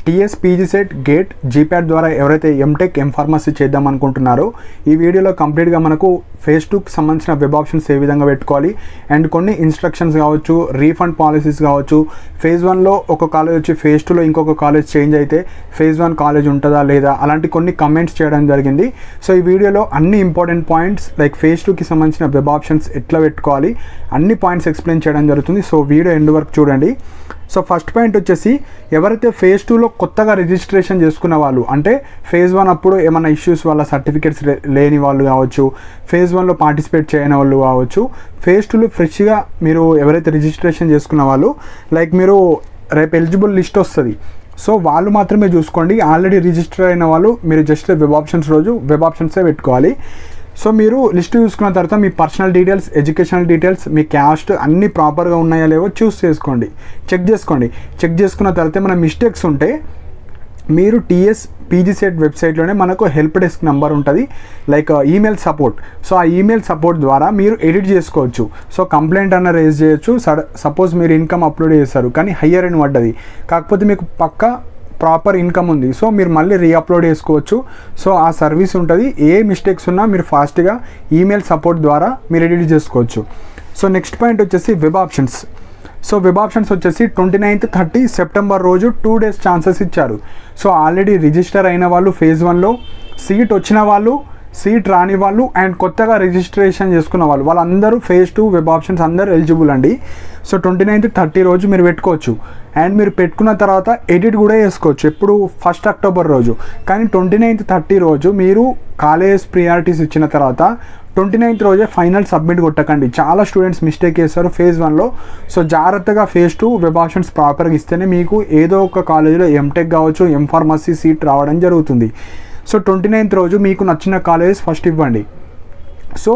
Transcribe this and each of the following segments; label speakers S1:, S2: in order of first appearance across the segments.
S1: TS PG set gate జీప్యాట్ ద్వారా ఎవరైతే MTech M Pharmacy చేద్దాం అనుకుంటున్నారో ఈ వీడియోలో కంప్లీట్గా మనకు ఫేజ్ 2కి సంబంధించిన వెబ్ ఆప్షన్స్ ఏ విధంగా పెట్టుకోవాలి అండ్ కొన్ని ఇన్స్ట్రక్షన్స్ కావచ్చు, రీఫండ్ పాలసీస్ కావచ్చు, ఫేజ్ 1లో ఒక కాలేజ్ వచ్చి ఫేజ్ 2లో ఇంకొక కాలేజ్ చేంజ్ అయితే ఫేజ్ 1 కాలేజ్ ఉంటుందా లేదా అలాంటి కొన్ని కమెంట్స్ చేయడం జరిగింది. సో ఈ వీడియోలో అన్ని ఇంపార్టెంట్ పాయింట్స్ లైక్ ఫేజ్ 2కి సంబంధించిన వెబ్ ఆప్షన్స్ ఎట్లా పెట్టుకోవాలి అన్ని పాయింట్స్ ఎక్స్ప్లెయిన్ చేయడం జరుగుతుంది. సో వీడియో ఎండ్ వరకు చూడండి. సో ఫస్ట్ పాయింట్ వచ్చేసి ఎవరైతే ఫేజ్ 2లో కొత్తగా రిజిస్ట్రేషన్ చేసుకున్న వాళ్ళు, అంటే ఫేజ్ 1 అప్పుడు ఏమైనా ఇష్యూస్ వల్ల సర్టిఫికేట్స్ లేని వాళ్ళు కావచ్చు, ఫేజ్ 1లో పార్టిసిపేట్ చేయని వాళ్ళు కావచ్చు, ఫేజ్ 2లో ఫ్రెష్గా మీరు ఎవరైతే రిజిస్ట్రేషన్ చేసుకున్న వాళ్ళు లైక్ మీరు రేపు ఎలిజిబుల్ లిస్ట్ వస్తుంది. సో వాళ్ళు మాత్రమే చూసుకోండి. ఆల్రెడీ రిజిస్టర్ అయిన వాళ్ళు మీరు జస్ట్ వెబ్ ఆప్షన్స్ రోజు వెబ్ ఆప్షన్సే పెట్టుకోవాలి. సో మీరు లిస్ట్ చూసుకున్న తర్వాత మీ పర్సనల్ డీటెయిల్స్, ఎడ్యుకేషనల్ డీటెయిల్స్, మీ క్యాస్ట్ అన్నీ ప్రాపర్గా ఉన్నాయా లేవో చెక్ చేసుకున్న తర్వాత మన మిస్టేక్స్ ఉంటే మీరు టీఎస్ పీజీ సెట్ వెబ్సైట్లోనే మనకు హెల్ప్ డెస్క్ నెంబర్ ఉంటుంది, లైక్ ఈమెయిల్ సపోర్ట్. సో ఆ ఈమెయిల్ సపోర్ట్ ద్వారా మీరు ఎడిట్ చేసుకోవచ్చు. సో కంప్లైంట్ అన్న రేజ్ చేయొచ్చు. సపోజ్ మీరు ఇన్కమ్ అప్లోడ్ చేస్తారు కానీ హయ్యర్ అని పడ్డది, కాకపోతే మీకు పక్కా ప్రాపర్ ఇన్కమ్ ఉంది, సో మీరు మళ్ళీ రీఅప్లోడ్ చేసుకోవచ్చు. సో ఆ సర్వీస్ ఉంటుంది. ఏ మిస్టేక్స్ ఉన్నా మీరు ఫాస్ట్గా ఈమెయిల్ సపోర్ట్ ద్వారా మీరు ఎడిట్ చేసుకోవచ్చు. సో నెక్స్ట్ పాయింట్ వచ్చేసి web options. So web options వచ్చేసి 29th 30 సెప్టెంబర్ రోజు 2 days ఛాన్సెస్ ఇచ్చారు. సో ఆల్రెడీ రిజిస్టర్ అయిన వాళ్ళు, ఫేజ్ 1లో సీట్ వచ్చిన వాళ్ళు, సీట్ రాని వాళ్ళు అండ్ కొత్తగా రిజిస్ట్రేషన్ చేసుకున్న వాళ్ళందరూ ఫేజ్ 2 వెబ్ ఆప్షన్స్ అందరూ ఎలిజిబుల్ అండి. సో 29th 30 రోజు మీరు పెట్టుకోవచ్చు అండ్ మీరు పెట్టుకున్న తర్వాత ఎడిట్ కూడా చేసుకోవచ్చు ఎప్పుడు 1st October రోజు. కానీ 29th 30 రోజు మీరు కాలేజ్ ప్రియారిటీస్ ఇచ్చిన తర్వాత 29th రోజే ఫైనల్ సబ్మిట్ కొట్టకండి. చాలా స్టూడెంట్స్ మిస్టేక్ చేస్తారు ఫేజ్ 1లో. సో జాగ్రత్తగా ఫేజ్ 2 వెబ్ ఆప్షన్స్ ప్రాపర్గా ఇస్తేనే మీకు ఏదో ఒక కాలేజీలో ఎంటెక్ కావచ్చు, ఎంఫార్మసీ సీట్ రావడం జరుగుతుంది. సో 29th రోజు మీకు నచ్చిన కాలేజెస్ ఫస్ట్ ఇవ్వండి. సో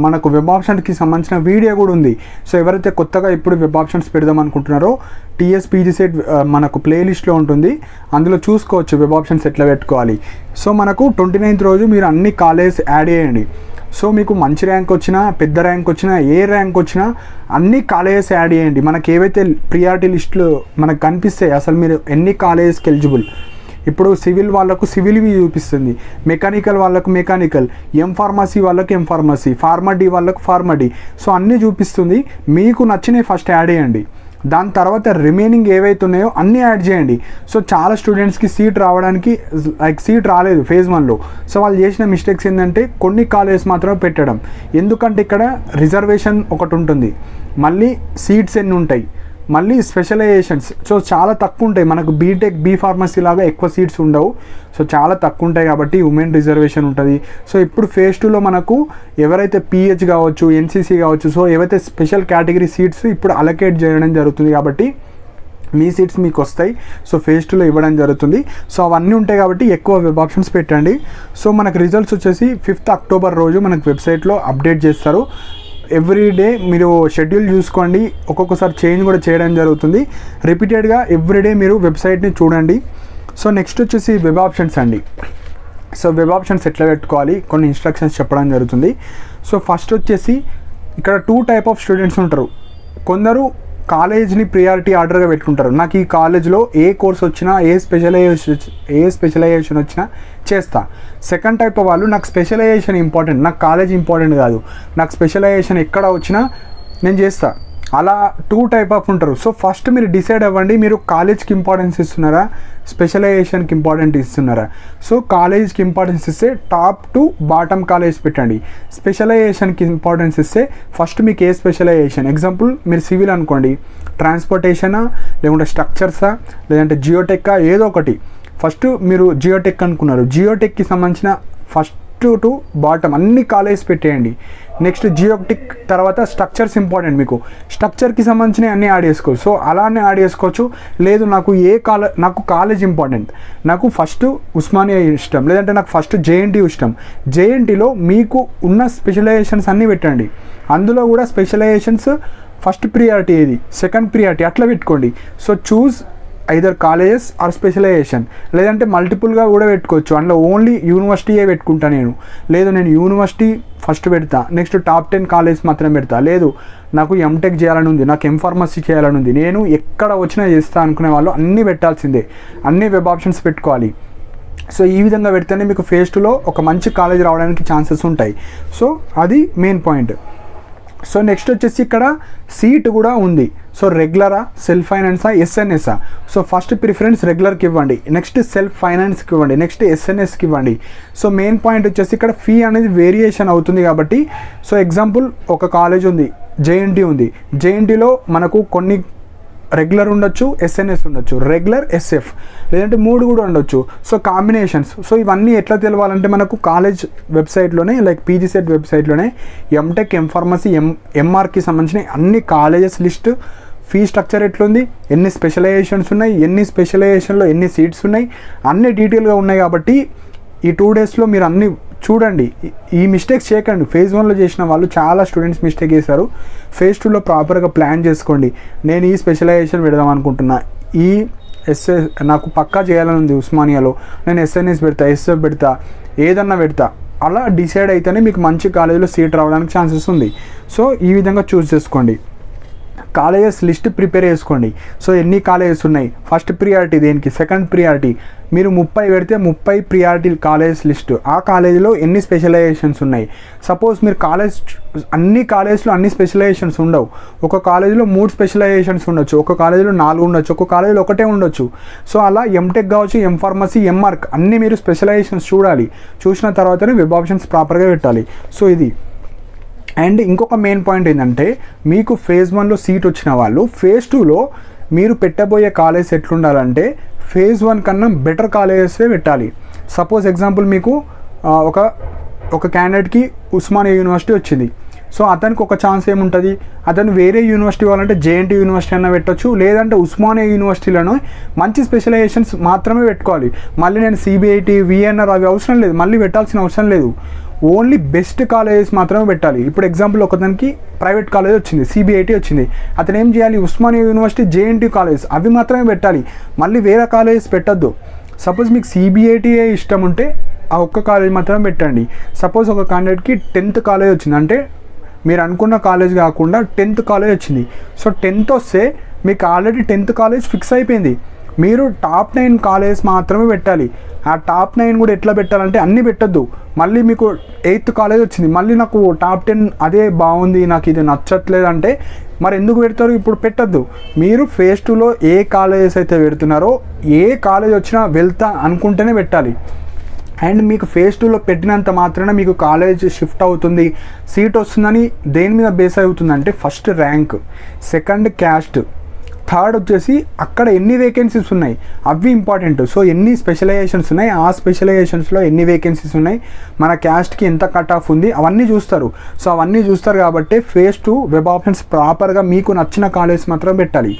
S1: మనకు వెబ్ ఆప్షన్కి సంబంధించిన వీడియో కూడా ఉంది. సో ఎవరైతే కొత్తగా ఇప్పుడు వెబ్ ఆప్షన్స్ పెడదాం అనుకుంటున్నారో టీఎస్ పీజీ సెట్ మనకు ప్లేలిస్ట్లో ఉంటుంది, అందులో చూసుకోవచ్చు వెబ్ ఆప్షన్స్ ఎట్లా పెట్టుకోవాలి. సో మనకు 29th రోజు మీరు అన్ని కాలేజెస్ యాడ్ చేయండి. సో మీకు మంచి ర్యాంక్ వచ్చినా, పెద్ద ర్యాంక్ వచ్చినా, ఏ ర్యాంక్ వచ్చినా అన్ని కాలేజెస్ యాడ్ చేయండి. మనకి ఏవైతే ప్రియారిటీ లిస్టులు మనకు కనిపిస్తాయి అసలు మీరు ఎన్ని కాలేజెస్కి ఎలిజిబుల్. ఇప్పుడు సివిల్ వాళ్ళకు సివిల్వి చూపిస్తుంది, మెకానికల్ వాళ్ళకు మెకానికల్, ఎంఫార్మసీ వాళ్ళకు ఎంఫార్మసీ, ఫార్మడీ వాళ్ళకు ఫార్మడీ. సో అన్నీ చూపిస్తుంది. మీకు నచ్చినవి ఫస్ట్ యాడ్ చేయండి, దాని తర్వాత రిమైనింగ్ ఏవైతే ఉన్నాయో అన్నీ యాడ్ చేయండి. సో చాలా స్టూడెంట్స్కి సీట్ రావడానికి లైక్ సీట్ రాలేదు ఫేజ్ 1లో. సో వాళ్ళు చేసిన మిస్టేక్స్ ఏంటంటే కొన్ని కాలేజెస్ మాత్రమే పెట్టడం. ఎందుకంటే ఇక్కడ రిజర్వేషన్ ఒకటి ఉంటుంది, మళ్ళీ సీట్స్ ఎన్ని ఉంటాయి, మళ్ళీ స్పెషలైజేషన్స్ సో చాలా తక్కువ ఉంటాయి. మనకు బీటెక్, బీ ఫార్మసీ లాగా ఎక్కువ సీట్స్ ఉండవు. సో చాలా తక్కువ ఉంటాయి కాబట్టి ఉమెన్ రిజర్వేషన్ ఉంటుంది. సో ఇప్పుడు ఫేజ్ 2లో మనకు ఎవరైతే పిహెచ్ కావచ్చు, ఎన్సీసీ కావచ్చు, సో ఏవైతే స్పెషల్ కేటగిరీ సీట్స్ ఇప్పుడు అలొకేట్ చేయడం జరుగుతుంది కాబట్టి మీ సీట్స్ మీకు వస్తాయి. సో ఫేజ్ 2లో ఇవ్వడం జరుగుతుంది. సో అవన్నీ ఉంటాయి కాబట్టి ఎక్కువ వెబ్ ఆప్షన్స్ పెట్టండి. సో మనకు రిజల్ట్స్ వచ్చేసి 5th October రోజు మనకు వెబ్సైట్లో అప్డేట్ చేస్తారు. ఎవ్రీడే మీరు షెడ్యూల్ చూసుకోండి, ఒక్కొక్కసారి చేంజ్ కూడా చేయడం జరుగుతుంది. రిపీటెడ్గా ఎవ్రీడే మీరు వెబ్సైట్ని చూడండి. సో నెక్స్ట్ వచ్చేసి వెబ్ ఆప్షన్స్ అండి. సో వెబ్ ఆప్షన్స్ ఎట్లా పెట్టుకోవాలి కొన్ని ఇన్స్ట్రక్షన్స్ చెప్పడం జరుగుతుంది. సో ఫస్ట్ వచ్చేసి ఇక్కడ 2 type ఆఫ్ స్టూడెంట్స్ ఉంటారు. కొందరు కాలేజ్ని ప్రియారిటీ ఆర్డర్గా పెట్టుకుంటారు, నాకు ఈ కాలేజ్లో ఏ కోర్స్ వచ్చినా, ఏ స్పెషలైజేషన్ వచ్చినా చేస్తా. సెకండ్ టైప్ వాళ్ళు నాకు స్పెషలైజేషన్ ఇంపార్టెంట్, నాకు కాలేజ్ ఇంపార్టెంట్ కాదు, నాకు స్పెషలైజేషన్ ఎక్కడ వచ్చినా నేను చేస్తా. అలా 2 type ఆఫ్ ఉంటారు. సో ఫస్ట్ మీరు డిసైడ్ అవ్వండి, మీరు కాలేజ్కి ఇంపార్టెన్స్ ఇస్తున్నారా, స్పెషలైజేషన్కి ఇంపార్టెంట్ ఇస్తున్నారా. సో కాలేజ్కి ఇంపార్టెన్స్ ఇస్తే టాప్ టు బాటమ్ కాలేజ్ పెట్టండి. స్పెషలైజేషన్కి ఇంపార్టెన్స్ ఇస్తే ఫస్ట్ మీకు ఏ స్పెషలైజేషన్, ఎగ్జాంపుల్ మీరు సివిల్ అనుకోండి, ట్రాన్స్పోర్టేషనా లేకుంటే స్ట్రక్చర్సా లేదంటే జియోటెక్కా ఏదో ఒకటి. ఫస్ట్ మీరు జియోటెక్ అనుకున్నారు, జియోటెక్కి సంబంధించిన ఫస్ట్ టు బాటమ్ అన్ని కాలేజ్ పెట్టేయండి. నెక్స్ట్ జియోటెక్ తర్వాత స్ట్రక్చర్స్ ఇంపార్టెంట్, మీకు స్ట్రక్చర్కి సంబంధించిన అన్నీ యాడ్ చేసుకోవచ్చు. సో అలానే యాడ్ చేసుకోవచ్చు. లేదు నాకు కాలేజ్ ఇంపార్టెంట్, నాకు ఫస్ట్ ఉస్మానియా ఇష్టం, లేదంటే నాకు ఫస్ట్ జేఎన్టీ ఇష్టం, జేఎన్టీలో మీకు ఉన్న స్పెషలైజేషన్స్ అన్నీ పెట్టండి. అందులో కూడా స్పెషలైజేషన్స్ ఫస్ట్ ప్రియారిటీ ఏది, సెకండ్ ప్రియారిటీ అట్లా పెట్టుకోండి. So choose either colleges or specialisation, లేదంటే మల్టిపుల్గా కూడా పెట్టుకోవచ్చు. అందులో ఓన్లీ యూనివర్సిటీయే పెట్టుకుంటా నేను, లేదు నేను యూనివర్సిటీ ఫస్ట్ పెడతా, నెక్స్ట్ టాప్ 10 కాలేజ్ మాత్రం పెడతా, లేదు నాకు ఎంటెక్ చేయాలని ఉంది, నాకు ఎంఫార్మసీ చేయాలని ఉంది, నేను ఎక్కడ వచ్చినా చేస్తా అనుకునే వాళ్ళు అన్నీ పెట్టాల్సిందే, అన్ని వెబ్ ఆప్షన్స్ పెట్టుకోవాలి. సో ఈ విధంగా పెడితేనే మీకు ఫేజ్ 2లో ఒక మంచి కాలేజ్ రావడానికి ఛాన్సెస్ ఉంటాయి. సో అది మెయిన్ పాయింట్. సో నెక్స్ట్ వచ్చేసి ఇక్కడ సీట్ కూడా ఉంది. సో రెగ్యులరా, సెల్ఫ్ ఫైనాన్సా, ఎస్ఎన్ఎస్ఆ. సో ఫస్ట్ ప్రిఫరెన్స్ రెగ్యులర్కి ఇవ్వండి, నెక్స్ట్ సెల్ఫ్ ఫైనాన్స్కి ఇవ్వండి, నెక్స్ట్ ఎస్ఎన్ఎస్కి ఇవ్వండి. సో మెయిన్ పాయింట్ వచ్చేసి ఇక్కడ ఫీ అనేది వేరియేషన్ అవుతుంది కాబట్టి, సో ఎగ్జాంపుల్ ఒక కాలేజ్ ఉంది, జేఎన్టీ ఉంది, జేఎన్టీలో మనకు కొన్ని రెగ్యులర్ ఉండొచ్చు, ఎస్ఎన్ఎస్ ఉండొచ్చు, రెగ్యులర్ ఎస్ఎఫ్, లేదంటే 3 కూడా ఉండొచ్చు. So combinations. సో ఇవన్నీ ఎట్లా తెలవాలంటే మనకు కాలేజ్ వెబ్సైట్లోనే, లైక్ పీజీసెట్ వెబ్సైట్లోనే ఎంటెక్, ఎంఫార్మసీ, ఎంఆర్కి సంబంధించిన అన్ని కాలేజెస్ లిస్ట్, ఫీ స్ట్రక్చర్ ఎట్లుంది, ఎన్ని స్పెషలైజేషన్స్ ఉన్నాయి, ఎన్ని స్పెషలైజేషన్లో ఎన్ని సీట్స్ ఉన్నాయి, అన్ని డీటెయిల్గా ఉన్నాయి. కాబట్టి ఈ 2 డేస్లో మీరు అన్ని చూడండి, ఈ మిస్టేక్స్ చేయకండి. ఫేజ్ 1లో చేసిన వాళ్ళు చాలా స్టూడెంట్స్ మిస్టేక్ చేశారు. ఫేజ్ 2లో ప్రాపర్గా ప్లాన్ చేసుకోండి. నేను ఈ స్పెషలైజేషన్ పెడదాం అనుకుంటున్నా, ఈ ఎస్ఎస్ నాకు పక్కా చేయాలని ఉంది ఉస్మానియాలో, నేను ఎస్ఎన్ఎస్ పెడతా, ఎస్ఎఫ్ పెడతా, ఏదన్నా పెడతా, అలా డిసైడ్ అయితేనే మీకు మంచి కాలేజీలో సీట్ రావడానికి ఛాన్సెస్ ఉంది. సో ఈ విధంగా చూస్ చేసుకోండి. కాలేజెస్ లిస్ట్ ప్రిపేర్ చేసుకోండి. సో ఎన్ని కాలేజెస్ ఉన్నాయి, ఫస్ట్ ప్రియారిటీ దేనికి, సెకండ్ ప్రియారిటీ, మీరు 30 పెడితే 30 ప్రియారిటీ కాలేజెస్ లిస్టు, ఆ కాలేజీలో ఎన్ని స్పెషలైజేషన్స్ ఉన్నాయి. సపోజ్ మీరు అన్ని కాలేజ్లో అన్ని స్పెషలైజేషన్స్ ఉండవు, ఒక కాలేజీలో 3 స్పెషలైజేషన్స్ ఉండొచ్చు, ఒక కాలేజీలో 4 ఉండొచ్చు, ఒక కాలేజీలో ఒకటే ఉండొచ్చు. సో అలా ఎంటెక్ కావచ్చు, ఎంఫార్మసీ, ఎంఆర్క్ అన్నీ మీరు స్పెషలైజేషన్స్ చూడాలి. చూసిన తర్వాతనే వెబ్ ఆప్షన్స్ ప్రాపర్గా పెట్టాలి. సో ఇది. అండ్ ఇంకొక మెయిన్ పాయింట్ ఏంటంటే, మీకు ఫేజ్ 1లో సీట్ వచ్చిన వాళ్ళు ఫేజ్ 2లో మీరు పెట్టబోయే కాలేజ్ ఎట్లుండాలంటే, ఫేజ్ 1 కన్నా బెటర్ కాలేజెసే పెట్టాలి. సపోజ్ ఎగ్జాంపుల్ మీకు ఒక క్యాండిడేట్కి ఉస్మానియా యూనివర్సిటీ వచ్చింది. సో అతనికి ఒక ఛాన్స్ ఏముంటుంది, అతను వేరే యూనివర్సిటీ వాళ్ళంటే జేఎన్టీ యూనివర్సిటీ అన్న పెట్టచ్చు, లేదంటే ఉస్మానియా యూనివర్సిటీలను మంచి స్పెషలైజేషన్స్ మాత్రమే పెట్టుకోవాలి. మళ్ళీ నేను సిబిఐటి, విఎన్ఆర్ అవి అవసరం లేదు, మళ్ళీ పెట్టాల్సిన అవసరం లేదు. ఓన్లీ బెస్ట్ కాలేజెస్ మాత్రమే పెట్టాలి. ఇప్పుడు ఎగ్జాంపుల్ ఒకదానికి ప్రైవేట్ కాలేజ్ వచ్చింది, సిబిఐటి వచ్చింది, అతను ఏం చేయాలి, ఉస్మానియా యూనివర్సిటీ, జేఎన్టీ కాలేజ్ అవి మాత్రమే పెట్టాలి, మళ్ళీ వేరే కాలేజెస్ పెట్టద్దు. సపోజ్ మీకు సిబిఐటిఏ ఇష్టం ఉంటే ఆ ఒక్క కాలేజ్ మాత్రమే పెట్టండి. సపోజ్ ఒక క్యాండిడేట్కి 10th కాలేజ్ వచ్చింది అంటే, మీరు అనుకున్న కాలేజ్ కాకుండా 10th కాలేజ్ వచ్చింది. సో 10th వస్తే మీకు ఆల్రెడీ 10th కాలేజ్ ఫిక్స్ అయిపోయింది, మీరు టాప్ 9 కాలేజెస్ మాత్రమే పెట్టాలి. ఆ టాప్ 9 కూడా ఎట్లా పెట్టాలంటే అన్నీ పెట్టద్దు. మళ్ళీ మీకు 8th కాలేజ్ వచ్చింది, మళ్ళీ నాకు టాప్ 10 అదే బాగుంది, నాకు ఇది నచ్చట్లేదు అంటే మరి ఎందుకు పెడతారు, ఇప్పుడు పెట్టద్దు. మీరు ఫేజ్ 2లో ఏ కాలేజెస్ అయితే పెడుతున్నారో, ఏ కాలేజ్ వచ్చినా వెళ్తా అనుకుంటేనే పెట్టాలి. అండ్ మీకు ఫేజ్ 2లో పెట్టినంత మాత్రాన మీకు కాలేజ్ షిఫ్ట్ అవుతుంది, సీట్ వస్తుందని దేని మీద బేస్ అవుతుందంటే, first rank, second caste, third వచ్చేసి అక్కడ ఎన్ని వేకెన్సీస్ ఉన్నాయి అవి ఇంపార్టెంట్. సో ఎన్ని స్పెషలైజేషన్స్ ఉన్నాయి, ఆ స్పెషలైజేషన్స్లో ఎన్ని వేకెన్సీస్ ఉన్నాయి, మన క్యాస్ట్కి ఎంత కట్ ఆఫ్ ఉంది, అవన్నీ చూస్తారు. సో అవన్నీ చూస్తారు కాబట్టి ఫేజ్ 2 వెబ్ ఆప్షన్స్ ప్రాపర్గా మీకు నచ్చిన కాలేజ్ మాత్రం పెట్టాలి.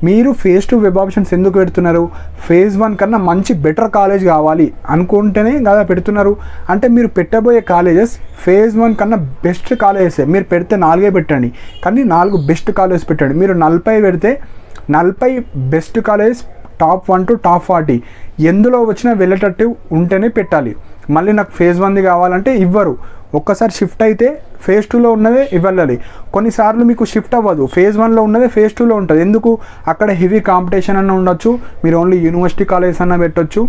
S1: మీరు ఫేజ్ 2 వెబ్ ఆప్షన్స్ ఎందుకు పెడుతున్నారు, ఫేజ్ 1 కన్నా మంచి బెటర్ కాలేజ్ కావాలి అనుకుంటేనే కదా పెడుతున్నారు. అంటే మీరు పెట్టబోయే కాలేజెస్ ఫేజ్ 1 కన్నా బెస్ట్ కాలేజెసే. మీరు పెడితే 4 పెట్టండి, కానీ 4 బెస్ట్ కాలేజెస్ పెట్టండి. మీరు 40 పెడితే 40 best college, top 1 to top 40 ఎందులో వచ్చినా వెళ్ళేటట్టు ఉంటేనే పెట్టాలి. మళ్ళీ నాకు ఫేజ్ 1ది కావాలంటే ఇవ్వరు. ఒక్కసారి షిఫ్ట్ అయితే ఫేజ్ 2లో ఉన్నదే ఇవ్వాలి. కొన్నిసార్లు మీకు షిఫ్ట్ అవ్వదు, ఫేజ్ 1లో ఉన్నదే ఫేజ్ 2లో ఉంటుంది. ఎందుకు, అక్కడ హెవీ కాంపిటీషన్ అన్న ఉండొచ్చు, మీరు ఓన్లీ యూనివర్సిటీ కాలేజ్ అన్న పెట్టొచ్చు,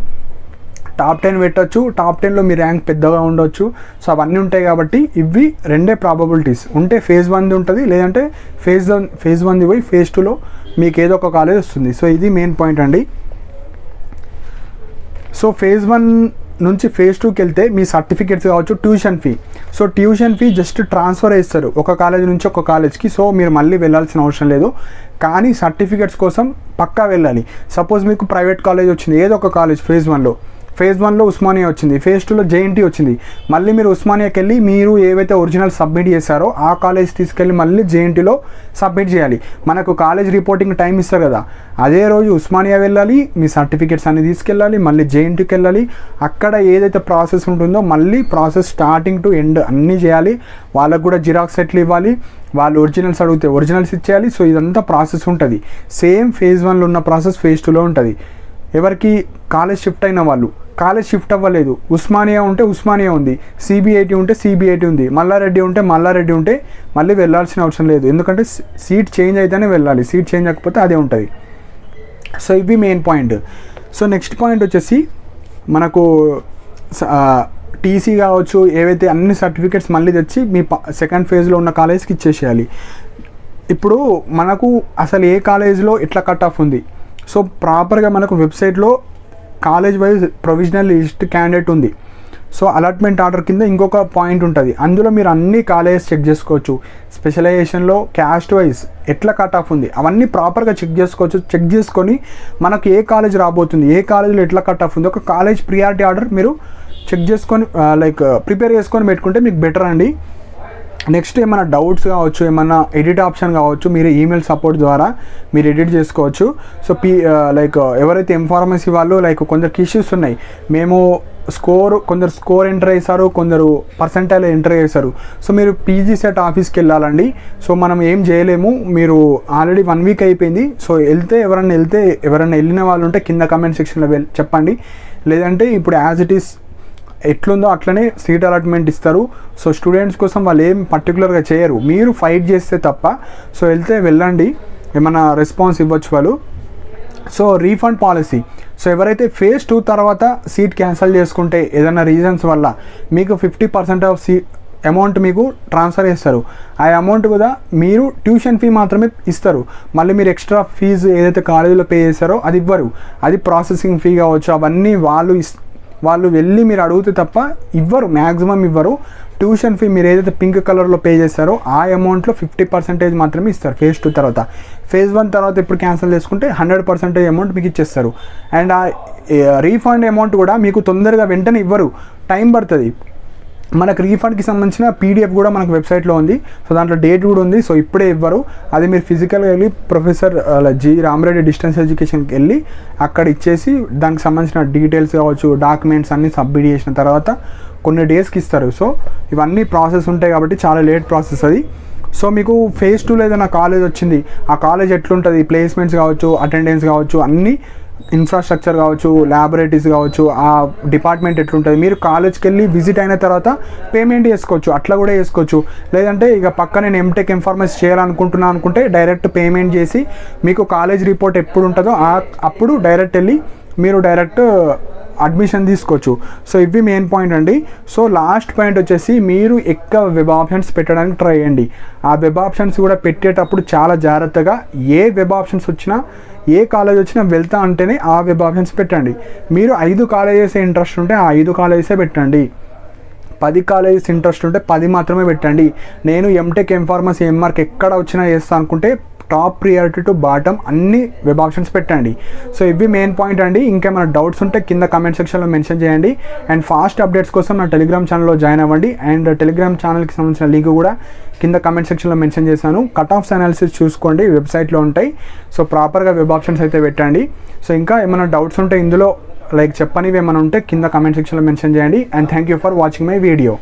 S1: టాప్ 10 పెట్టచ్చు, టాప్ 10లో మీ ర్యాంక్ పెద్దగా ఉండొచ్చు. సో అవన్నీ ఉంటాయి కాబట్టి ఇవి రెండే ప్రాబబిలిటీస్. ఉంటే ఫేజ్ 1ది ఉంటుంది, లేదంటే ఫేజ్ 1ది పోయి ఫేజ్ 2లో మీకు ఏదో ఒక కాలేజ్ వస్తుంది. సో ఇది మెయిన్ పాయింట్ అండి. సో ఫేజ్ 1 నుంచి ఫేజ్ 2కి వెళ్తే మీ సర్టిఫికేట్స్ కావచ్చు, tuition fee. So tuition fee just transfer చేస్తారు ఒక కాలేజ్ నుంచి ఒక కాలేజ్కి. సో మీరు మళ్ళీ వెళ్ళాల్సిన అవసరం లేదు, కానీ సర్టిఫికేట్స్ కోసం పక్కా వెళ్ళాలి. సపోజ్ మీకు ప్రైవేట్ కాలేజ్ వచ్చింది, ఏదో ఒక కాలేజ్ ఫేజ్ 1లో, ఫేజ్ 1లో ఉస్మానియా వచ్చింది, ఫేజ్ 2లో జేఎన్టీ వచ్చింది. మళ్ళీ మీరు ఉస్మానియాకి వెళ్ళి మీరు ఏవైతే ఒరిజినల్ సబ్మిట్ చేశారో ఆ కాలేజ్ తీసుకెళ్ళి మళ్ళీ జేఎన్టీలో సబ్మిట్ చేయాలి. మనకు కాలేజ్ రిపోర్టింగ్ టైం ఇస్తారు కదా, అదే రోజు ఉస్మానియా వెళ్ళాలి, మీ సర్టిఫికేట్స్ అన్ని తీసుకెళ్ళాలి, మళ్ళీ జేఎన్టీకి వెళ్ళాలి. అక్కడ ఏదైతే ప్రాసెస్ ఉంటుందో మళ్ళీ ప్రాసెస్ స్టార్టింగ్ టు ఎండ్ అన్నీ చేయాలి. వాళ్ళకు కూడా జిరాక్స్ సెట్లు ఇవ్వాలి, వాళ్ళు ఒరిజినల్స్ అడిగితే ఒరిజినల్స్ ఇచ్చేయాలి. సో ఇదంతా ప్రాసెస్ ఉంటుంది. సేమ్ ఫేజ్ 1లో ఉన్న ప్రాసెస్ ఫేజ్ 2లో ఉంటుంది. ఎవరికి కాలేజ్ షిఫ్ట్ అయిన వాళ్ళు, కాలేజ్ షిఫ్ట్ అవ్వలేదు, ఉస్మానియా ఉంటే ఉస్మానియా ఉంది, సిబిఐటి ఉంటే సిబిఐటి ఉంది, మల్లారెడ్డి ఉంటే మల్లారెడ్డి ఉంటే మళ్ళీ వెళ్ళాల్సిన అవసరం లేదు. ఎందుకంటే సీట్ చేంజ్ అయితేనే వెళ్ళాలి, సీట్ చేంజ్ అవ్వకపోతే అదే ఉంటుంది. సో ఇవి main point. So next point వచ్చేసి మనకు టీసీ కావచ్చు, ఏవైతే అన్ని సర్టిఫికేట్స్ మళ్ళీ తెచ్చి మీ సెకండ్ ఫేజ్లో ఉన్న కాలేజ్కి ఇచ్చేసేయాలి. ఇప్పుడు మనకు అసలు ఏ కాలేజ్లో ఎట్లా కట్ ఆఫ్ ఉంది, సో ప్రాపర్గా మనకు వెబ్సైట్లో college wise provisional list candidate ఉంది. సో అలాట్మెంట్ ఆర్డర్ కింద ఇంకొక పాయింట్ ఉంటుంది, అందులో మీరు అన్ని కాలేజెస్ చెక్ చేసుకోవచ్చు. స్పెషలైజేషన్లో క్యాస్ట్ వైజ్ ఎట్లా కట్ ఆఫ్ ఉంది అవన్నీ ప్రాపర్గా చెక్ చేసుకోవచ్చు. చెక్ చేసుకొని మనకు ఏ కాలేజ్ రాబోతుంది, ఏ కాలేజ్లో ఎట్లా కట్ ఆఫ్ ఉంది, ఒక కాలేజ్ ప్రియారిటీ ఆర్డర్ మీరు చెక్ చేసుకొని ప్రిపేర్ చేసుకొని పెట్టుకుంటే మీకు బెటర్ అండి. నెక్స్ట్ ఏమైనా డౌట్స్ కావచ్చు, ఏమైనా ఎడిట్ ఆప్షన్ కావచ్చు, మీరు ఈమెయిల్ సపోర్ట్ ద్వారా మీరు ఎడిట్ చేసుకోవచ్చు. సో ఎవరైతే ఎంఫార్మసీ వాళ్ళు కొందరికి ఇష్యూస్ ఉన్నాయి, మేము కొందరు స్కోర్ ఎంటర్ చేశారు, కొందరు పర్సెంటైల్ ఎంటర్ చేశారు. సో మీరు పీజీ సెట్ ఆఫీస్కి వెళ్ళాలండి. సో మనం ఏం చేయలేము, మీరు ఆల్రెడీ 1 వీక్ అయిపోయింది. సో ఎవరైనా వెళ్ళిన వాళ్ళు ఉంటే కింద కమెంట్ సెక్షన్లో చెప్పండి. లేదంటే ఇప్పుడు యాజ్ ఇట్ ఈస్ ఎట్లుందో అట్లనే సీట్ అలాట్మెంట్ ఇస్తారు. సో స్టూడెంట్స్ కోసం వాళ్ళు ఏం పర్టికులర్గా చేయరు, మీరు ఫైట్ చేస్తే తప్ప. సో వెళ్ళండి, ఏమైనా రెస్పాన్స్ ఇవ్వచ్చు వాళ్ళు. సో రీఫండ్ పాలసీ, సో ఎవరైతే ఫేజ్ 2 తర్వాత సీట్ క్యాన్సిల్ చేసుకుంటే ఏదైనా రీజన్స్ వల్ల మీకు 50% ఆఫ్ అమౌంట్ మీకు ట్రాన్స్ఫర్ చేస్తారు. ఆ అమౌంట్ కూడా మీరు ట్యూషన్ ఫీ మాత్రమే ఇస్తారు. మళ్ళీ మీరు ఎక్స్ట్రా ఫీజు ఏదైతే కాలేజీలో పే చేస్తారో అది ఇవ్వరు. అది ప్రాసెసింగ్ ఫీ కావచ్చు, అవన్నీ వాళ్ళు వెళ్ళి మీరు అడిగితే తప్ప ఇవ్వరు, మ్యాక్సిమం ఇవ్వరు. ట్యూషన్ ఫీ మీరు ఏదైతే పింక్ కలర్లో పే చేస్తారో ఆ అమౌంట్లో 50% మాత్రమే ఇస్తారు ఫేజ్ 2 తర్వాత. ఫేజ్ 1 తర్వాత ఇప్పుడు క్యాన్సిల్ చేసుకుంటే 100% అమౌంట్ మీకు ఇచ్చేస్తారు. అండ్ ఆ రీఫండ్ అమౌంట్ కూడా మీకు తొందరగా వెంటనే ఇవ్వరు, టైం పడుతుంది. మనకు రీఫండ్కి సంబంధించిన పీడిఎఫ్ కూడా మనకు వెబ్సైట్లో ఉంది. సో దాంట్లో డేట్ కూడా ఉంది. సో ఇప్పుడే ఇవ్వరు, అది మీరు ఫిజికల్గా వెళ్ళి ప్రొఫెసర్ జి రామరెడ్డి డిస్టెన్స్ ఎడ్యుకేషన్కి వెళ్ళి అక్కడ ఇచ్చేసి దానికి సంబంధించిన డీటెయిల్స్ కావచ్చు, డాక్యుమెంట్స్ అన్నీ సబ్మిట్ చేసిన తర్వాత కొన్ని డేస్కి ఇస్తారు. సో ఇవన్నీ ప్రాసెస్ ఉంటాయి కాబట్టి చాలా లేట్ ప్రాసెస్ అది. సో మీకు ఫేజ్ 2లో ఏదైనా కాలేజ్ వచ్చింది, ఆ కాలేజ్ ఎట్లుంటుంది, ప్లేస్మెంట్స్ కావచ్చు, అటెండెన్స్ కావచ్చు, అన్నీ ఇన్ఫ్రాస్ట్రక్చర్ కావచ్చు, ల్యాబొరేటరీస్ కావచ్చు, ఆ డిపార్ట్మెంట్ ఎట్లుంటుంది, మీరు కాలేజ్కి వెళ్ళి విజిట్ అయిన తర్వాత పేమెంట్ చేసుకోవచ్చు, అట్లా కూడా చేసుకోవచ్చు. లేదంటే ఇక పక్క నేను ఎంటెక్ ఎంఫార్మసీ చేయాలనుకుంటున్నాను అనుకుంటే డైరెక్ట్ పేమెంట్ చేసి మీకు కాలేజ్ రిపోర్ట్ ఎప్పుడు ఉంటుందో అప్పుడు డైరెక్ట్ వెళ్ళి మీరు డైరెక్ట్ అడ్మిషన్ తీసుకోవచ్చు. సో ఇవి మెయిన్ పాయింట్ అండి. సో లాస్ట్ పాయింట్ వచ్చేసి మీరు ఎక్కువ వెబ్ ఆప్షన్స్ పెట్టడానికి ట్రై చేయండి. ఆ వెబ్ ఆప్షన్స్ కూడా పెట్టేటప్పుడు చాలా జాగ్రత్తగా ఏ వెబ్ ఆప్షన్స్ వచ్చినా, ఏ కాలేజ్ వచ్చినా వెళ్తా అంటేనే ఆ వెబ్ ఆప్షన్స్ పెట్టండి. మీరు 5 కాలేజెస్ ఇంట్రెస్ట్ ఉంటే ఆ 5 కాలేజెసే పెట్టండి. 10 కాలేజెస్ ఇంట్రెస్ట్ ఉంటే 10 మాత్రమే పెట్టండి. నేను ఎంటెక్ ఎంఫార్మసీ ఎంఆర్క్ ఎక్కడ వచ్చినా చేస్తా అనుకుంటే టాప్ ప్రియారిటీ టు బాటమ్ అన్ని వెబ్ ఆప్షన్స్ పెట్టండి. సో ఇవి మెయిన్ పాయింట్ అండి. ఇంకేమైనా డౌట్స్ ఉంటే కింద కమెంట్ సెక్షన్లో మెన్షన్ చేయండి. అండ్ ఫాస్ట్ అప్డేట్స్ కోసం నా టెలిగ్రామ్ ఛానల్లో జాయిన్ అవ్వండి. అండ్ టెలిగ్రామ్ ఛానల్కి సంబంధించిన లింక్ కూడా కింద కమెంట్ సెక్షన్లో మెన్షన్ చేశాను. కట్ ఆఫ్స్ అనాలిసిస్ చూసుకోండి, వెబ్సైట్లో ఉంటాయి. సో ప్రాపర్గా వెబ్ ఆప్షన్స్ అయితే పెట్టండి. సో ఇంకా ఏమైనా డౌట్స్ ఉంటే ఇందులో చెప్పనివి ఏమైనా ఉంటే కింద కమెంట్ సెక్షన్లో మెన్షన్ చేయండి. And thank you for watching my video.